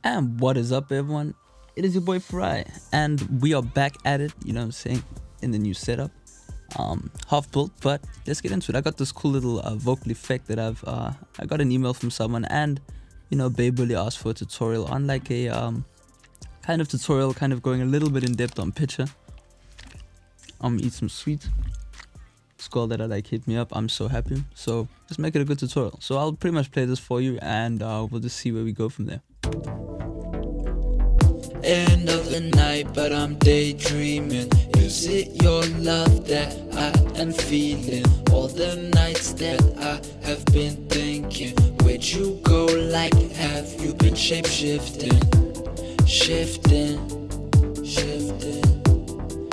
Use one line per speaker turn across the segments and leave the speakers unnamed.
And what is up, everyone? It is your boy Farai, and we are back at it, you know what I'm saying, in the new setup. Half built, but let's get into it. I got this cool little vocal effect that I got an email from someone, and you know, Babe really asked for a tutorial on like a kind of tutorial, kind of going a little bit in depth on pitcher. Eat some sweets. This girl that I like hit me up. I'm so happy. So just make it a good tutorial. So I'll pretty much play this for you, and we'll just see where we go from there.
End of the night, but I'm daydreaming. Is it your love that I am feeling? All the nights that I have been thinking, where'd you go? Like, have you been shape-shifting? Shifting, shifting,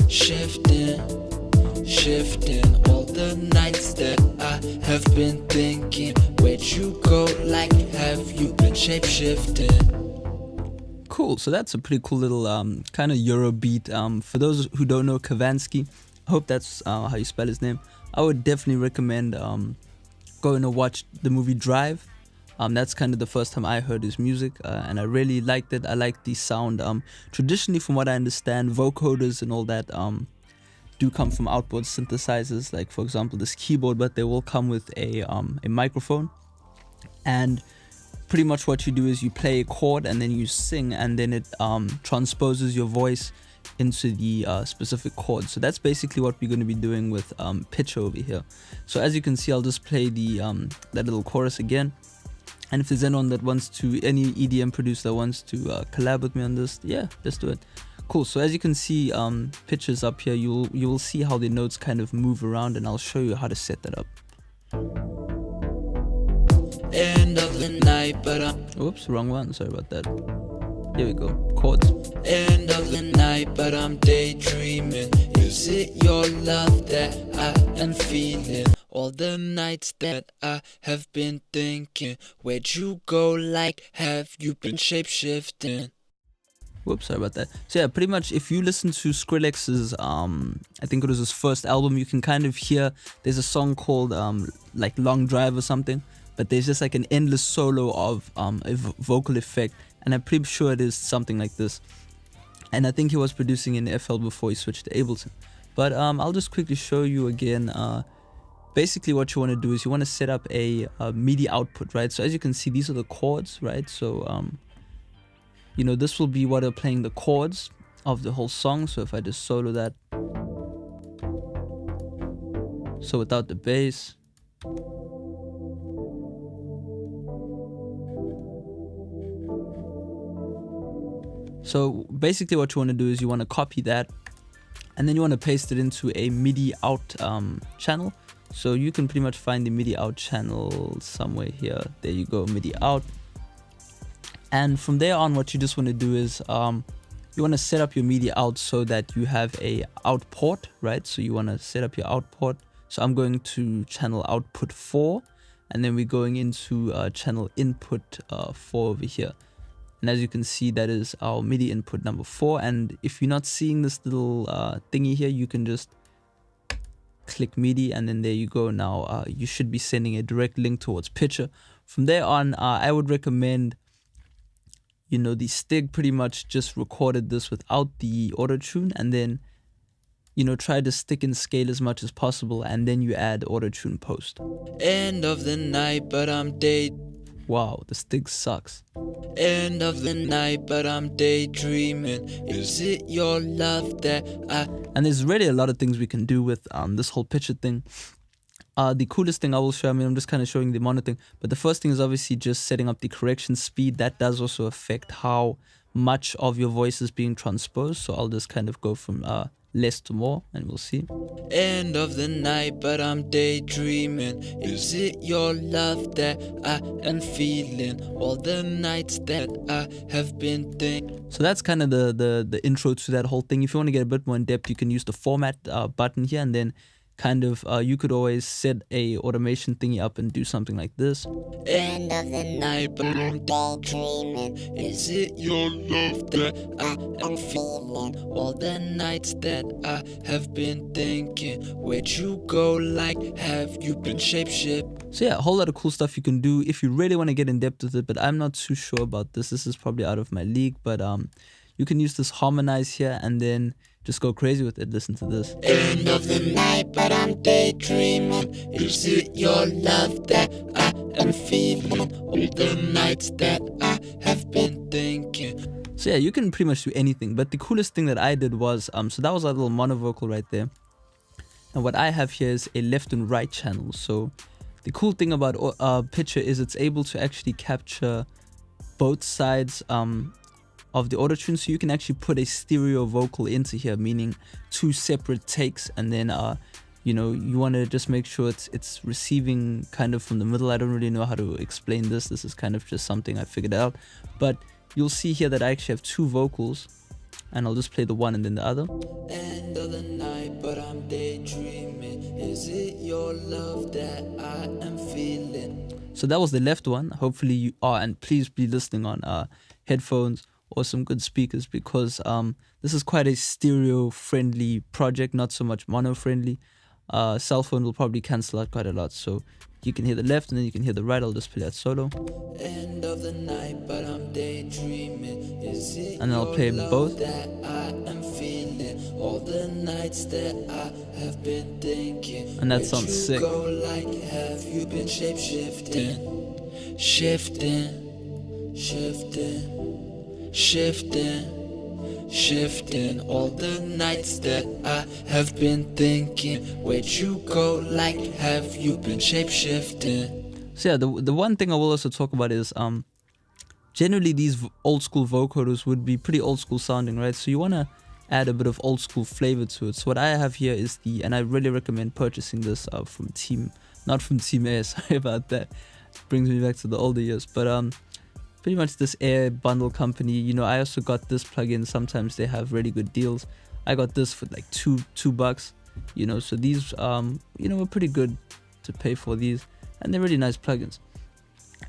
shifting, shifting. All the nights that I have been thinking, where'd you go? Like, have you been shape-shifting?
Cool, so that's a pretty cool little kind of Eurobeat. For those who don't know Kavinsky, I hope that's how you spell his name. I would definitely recommend going to watch the movie Drive. That's kind of the first time I heard his music, and I really liked it. I like the sound. Traditionally, from what I understand, vocoders and all that do come from outboard synthesizers, like for example this keyboard, but they will come with a microphone. And pretty much what you do is you play a chord and then you sing, and then it transposes your voice into the specific chord. So that's basically what we're going to be doing with pitch over here. So as you can see, I'll just play the that little chorus again. And if there's anyone that wants to, any EDM producer that wants to collab with me on this, yeah, let's do it. Cool. So as you can see, pitches up here, you will see how the notes kind of move around, and I'll show you how to set that up.
End of the night, but I'm
Oops, wrong one. Sorry about that. Here we go. Chords.
end of the night, but I'm daydreaming. Is it your love that I am feeling? All the nights that I have been thinking, where'd you go? Like, have you been shape-shifting?
Whoops, sorry about that. So yeah, pretty much if you listen to Skrillex's, I think it was his first album, you can kind of hear there's a song called like Long Drive or something. But there's just like an endless solo of a vocal effect, and I'm pretty sure it is something like this. And I think he was producing in FL before he switched to Ableton. But I'll just quickly show you again. Basically what you want to do is you want to set up a MIDI output, right? So as you can see, these are the chords, right? So you know, this will be what are playing the chords of the whole song. So if I just solo that, so without the bass. So basically what you want to do is you want to copy that, and then you want to paste it into a MIDI out channel. So you can pretty much find the MIDI out channel somewhere here. There you go, MIDI out. And from there on, what you just want to do is you want to set up your MIDI out so that you have a out port, right? So you want to set up your out port. So I'm going to channel output 4, and then we're going into channel input 4 over here. And as you can see, that is our MIDI input number 4. And if you're not seeing this little thingy here, you can just click MIDI, and then there you go. Now you should be sending a direct link towards pitcher. From there on, I would recommend, you know, the Stig pretty much just recorded this without the auto tune, and then, you know, try to stick in scale as much as possible, and then you add auto tune post.
End of the night, but I'm
Wow, the Stig sucks.
End of the night, but I'm daydreaming. Is it your love that I...
And there's really a lot of things we can do with this whole pitcher thing. The coolest thing I will show, I mean, I'm just kind of showing the mono thing, but the first thing is obviously just setting up the correction speed. That does also affect how much of your voice is being transposed. So I'll just kind of go from less to more, and we'll see.
End of the night, but I'm daydreaming. Is it your love that I am feeling? All the nights that I have been thinking.
So that's kind of the intro to that whole thing. If you want to get a bit more in depth, you can use the format button here, and then kind of you could always set a automation thingy up and do something like this.
End of the night, but I'm daydreaming. Is it your love that I am feeling? All the nights that I have been thinking, where'd you go? Like, have you been shapeshift?
So yeah, a whole lot of cool stuff you can do if you really want to get in depth with it, but I'm not too sure about this. This is probably out of my league, but you can use this harmonize here and then just go crazy with it. Listen to this.
End of the night, but I'm daydreaming. Is it your love that I am feeling? All the nights that I have been thinking.
So yeah, you can pretty much do anything, but the coolest thing that I did was, so that was our little mono vocal right there. And what I have here is a left and right channel. So the cool thing about Pitcher is it's able to actually capture both sides of the auto-tune, so you can actually put a stereo vocal into here, meaning two separate takes, and then you know, you want to just make sure it's receiving kind of from the middle. I don't really know how to explain this. This is kind of just something I figured out, but you'll see here that I actually have two vocals, and I'll just play the one and then the other.
End of the night, but I'm daydreaming. Is it your love that I am feeling?
So that was the left one. Hopefully you are, and please be listening on headphones or some good speakers, because this is quite a stereo friendly project, not so much mono friendly. Cell phone will probably cancel out quite a lot, so you can hear the left and then you can hear the right. I'll just play that solo.
End of the night, but I'm daydreaming. Is it
and then I'll play both.
that I am feeling? All the nights that I have been thinking.
And that sounds sick.
Go like, have you been shapeshifting? Shifting, shifting all the nights that I have been thinking. Where'd you go? Like, have you been shapeshifting?
So yeah, the one thing I will also talk about is generally these old school vocoders would be pretty old school sounding, right? So you want to add a bit of old school flavor to it. So what I have here is and I really recommend purchasing this from not from Team Air, sorry about that. It brings me back to the older years, but pretty much this Air bundle company. You know, I also got this plugin. Sometimes they have really good deals. I got this for like $2, you know, so these you know, were pretty good to pay for these, and they're really nice plugins.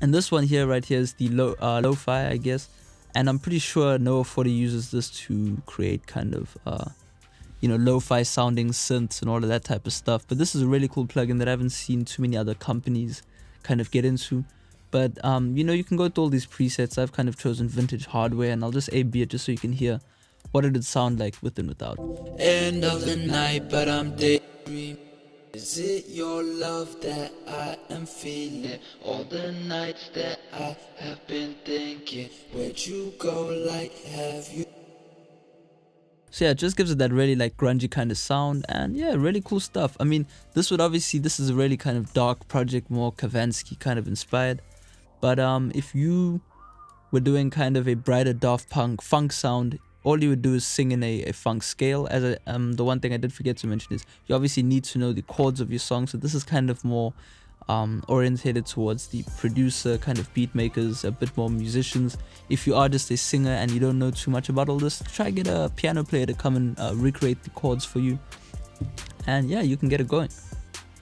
And this one here right here is the lo-fi, I guess, and I'm pretty sure Noah 40 uses this to create kind of you know, lo-fi sounding synths and all of that type of stuff. But this is a really cool plugin that I haven't seen too many other companies kind of get into. But you know, you can go through all these presets. I've kind of chosen vintage hardware, and I'll just A/B it just so you can hear what it would sound like with and without.
End of the night, but I'm daydreaming. Is it your love that I am feeling? All the nights that I have been thinking. Where'd you go? Like, have you?
So yeah, it just gives it that really like grungy kind of sound, and yeah, really cool stuff. I mean, this is a really kind of dark project, more Kavinsky kind of inspired. But if you were doing kind of a brighter Daft Punk funk sound, all you would do is sing in a funk scale. As the one thing I did forget to mention is you obviously need to know the chords of your song. So this is kind of more orientated towards the producer, kind of beat makers, a bit more musicians. If you are just a singer and you don't know too much about all this, try get a piano player to come and recreate the chords for you. And yeah, you can get it going.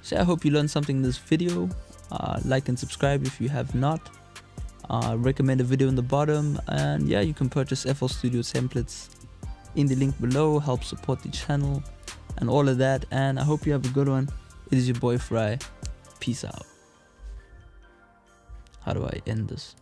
So I hope you learned something in this video. Like and subscribe if you have not. Recommend a video in the bottom, and yeah, you can purchase FL Studio templates in the link below. Help support the channel and all of that, and I hope you have a good one. It is your boy Farai. Peace out. How do I end this?